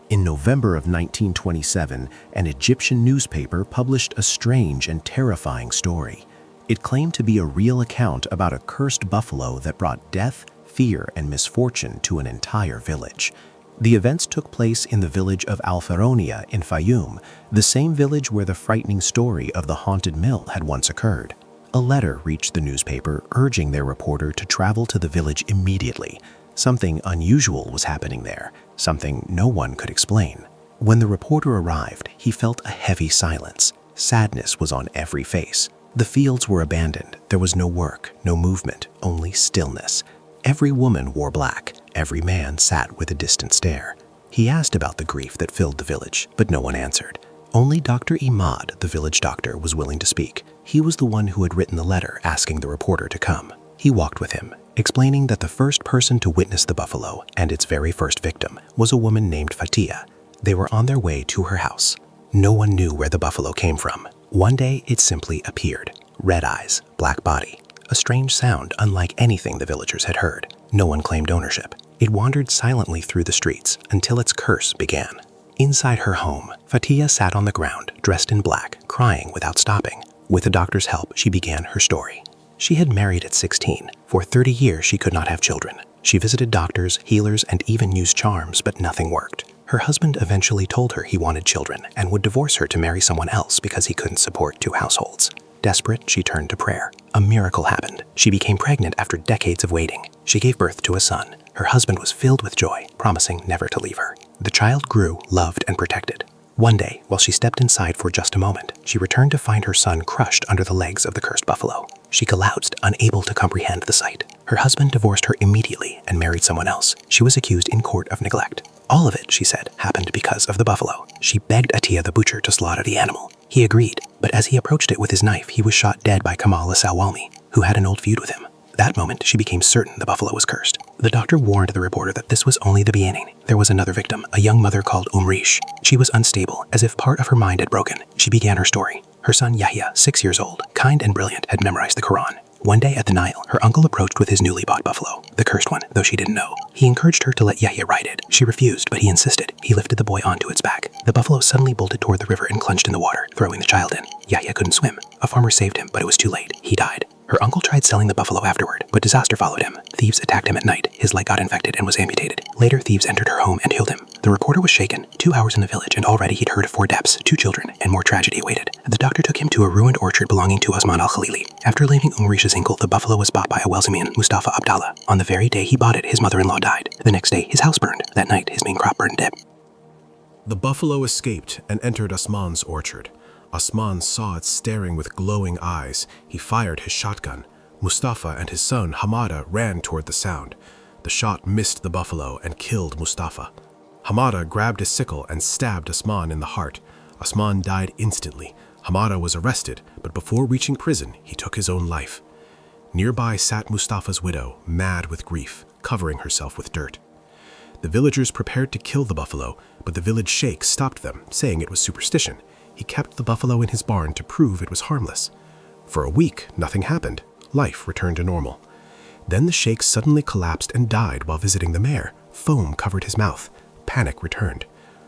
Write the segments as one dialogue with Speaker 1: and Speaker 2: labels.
Speaker 1: In November of 1927, an Egyptian newspaper published a strange and terrifying story. It claimed to be a real account about a cursed buffalo that brought death, fear, and misfortune to an entire village. The events took place in the village of Al-Faronia in Fayoum, the same village where the frightening story of the haunted mill had once occurred. A letter reached the newspaper urging their reporter to travel to the village immediately. Something unusual was happening there, something no one could explain. When the reporter arrived, he felt a heavy silence. Sadness was on every face. The fields were abandoned. There was no work, no movement, only stillness. Every woman wore black. Every man sat with a distant stare. He asked about the grief that filled the village, but no one answered. Only Dr. Imad, the village doctor, was willing to speak. He was the one who had written the letter asking the reporter to come. He walked with him, explaining that the first person to witness the buffalo and its very first victim was a woman named Fatia. They were on their way to her house. No one knew where the buffalo came from. One day, it simply appeared. Red eyes, black body. A strange sound unlike anything the villagers had heard. No one claimed ownership. It wandered silently through the streets until its curse began. Inside her home, Fatia sat on the ground, dressed in black, crying without stopping. With the doctor's help, she began her story. She had married at 16. For 30 years, she could not have children. She visited doctors, healers, and even used charms, but nothing worked. Her husband eventually told her he wanted children and would divorce her to marry someone else because he couldn't support 2 households. Desperate, she turned to prayer. A miracle happened. She became pregnant after decades of waiting. She gave birth to a son. Her husband was filled with joy, promising never to leave her. The child grew, loved, and protected. One day, while she stepped inside for just a moment, she returned to find her son crushed under the legs of the cursed buffalo. She collapsed, unable to comprehend the sight. Her husband divorced her immediately and married someone else. She was accused in court of neglect. All of it, she said, happened because of the buffalo. She begged Atiya the butcher to slaughter the animal. He agreed, but as he approached it with his knife, he was shot dead by Kamal As-Salwalmi, who had an old feud with him. That moment, she became certain the buffalo was cursed. The doctor warned the reporter that this was only the beginning. There was another victim, a young mother called Rish. She was unstable, as if part of her mind had broken. She began her story. Her son Yahya, 6 years old, kind and brilliant, had memorized the Quran. One day at the Nile, her uncle approached with his newly bought buffalo, the cursed one, though she didn't know. He encouraged her to let Yahya ride it. She refused, but he insisted. He lifted the boy onto its back. The buffalo suddenly bolted toward the river and plunged in the water, throwing the child in. Yahya couldn't swim. A farmer saved him, but it was too late. He died. Her uncle tried selling the buffalo afterward, but disaster followed him. Thieves attacked him at night. His leg got infected and was amputated. Later, thieves entered her home and killed him. The reporter was shaken. 2 hours in the village, and already he'd heard of 4 deaths, 2 children, and more tragedy awaited. The doctor took him to a ruined orchard belonging to Osman al-Khalili. After leaving Rish's uncle, the buffalo was bought by a Welzimian, Mustafa Abdallah. On the very day he bought it, his mother-in-law died. The next day, his house burned. That night, his main crop burned dead.
Speaker 2: The buffalo escaped and entered Osman's orchard. Osman saw it staring with glowing eyes. He fired his shotgun. Mustafa and his son Hamada ran toward the sound. The shot missed the buffalo and killed Mustafa. Hamada grabbed a sickle and stabbed Osman in the heart. Osman died instantly. Hamada was arrested, but before reaching prison, he took his own life. Nearby sat Mustafa's widow, mad with grief, covering herself with dirt. The villagers prepared to kill the buffalo, but the village sheikh stopped them, saying it was superstition. He kept the buffalo in his barn to prove it was harmless. For a week, nothing happened. Life returned to normal. Then the sheikh suddenly collapsed and died while visiting the mayor. Foam covered his mouth. Panic returned.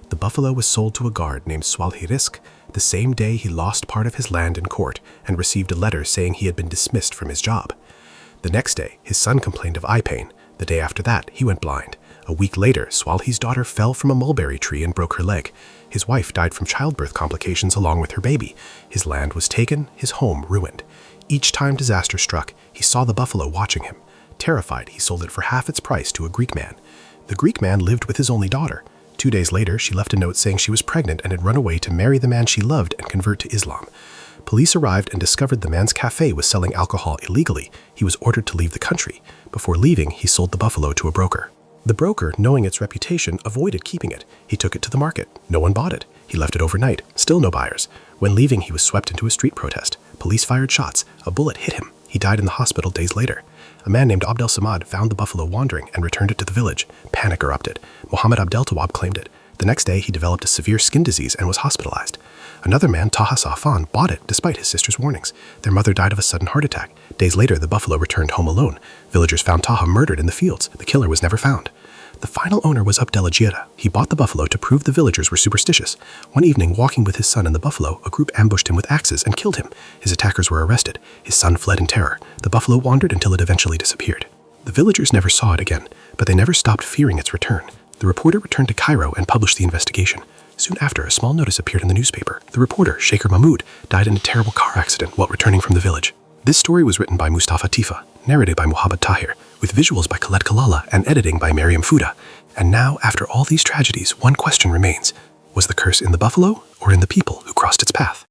Speaker 2: The buffalo was sold to a guard named Swalhirisk. The same day he lost part of his land in court and received a letter saying he had been dismissed from his job. The next day, his son complained of eye pain. The day after that, he went blind. A week later, Swalhi's daughter fell from a mulberry tree and broke her leg. His wife died from childbirth complications along with her baby. His land was taken, his home ruined. Each time disaster struck, he saw the buffalo watching him. Terrified, he sold it for half its price to a Greek man. The Greek man lived with his only daughter. 2 days later, she left a note saying she was pregnant and had run away to marry the man she loved and convert to Islam. Police arrived and discovered the man's cafe was selling alcohol illegally. He was ordered to leave the country. Before leaving, he sold the buffalo to a broker. The broker, knowing its reputation, avoided keeping it. He took it to the market. No one bought it. He left it overnight. Still no buyers. When leaving, he was swept into a street protest. Police fired shots. A bullet hit him. He died in the hospital days later. A man named Abdel Samad found the buffalo wandering and returned it to the village. Panic erupted. Mohammed Abdel Tawab claimed it. The next day, he developed a severe skin disease and was hospitalized. Another man, Taha Safan, bought it despite his sister's warnings. Their mother died of a sudden heart attack. Days later, the buffalo returned home alone. Villagers found Taha murdered in the fields. The killer was never found. The final owner was Abdelajira. He bought the buffalo to prove the villagers were superstitious. One evening, walking with his son and the buffalo, a group ambushed him with axes and killed him. His attackers were arrested. His son fled in terror. The buffalo wandered until it eventually disappeared. The villagers never saw it again, but they never stopped fearing its return. The reporter returned to Cairo and published the investigation. Soon after, a small notice appeared in the newspaper. The reporter, Shaker Mahmoud, died in a terrible car accident while returning from the village. This story was written by Mustafa Tifa, narrated by Muhammad Tahir, with visuals by Khaled Kalala and editing by Mariam Fouda. And now, after all these tragedies, one question remains. Was the curse in the buffalo or in the people who crossed its path?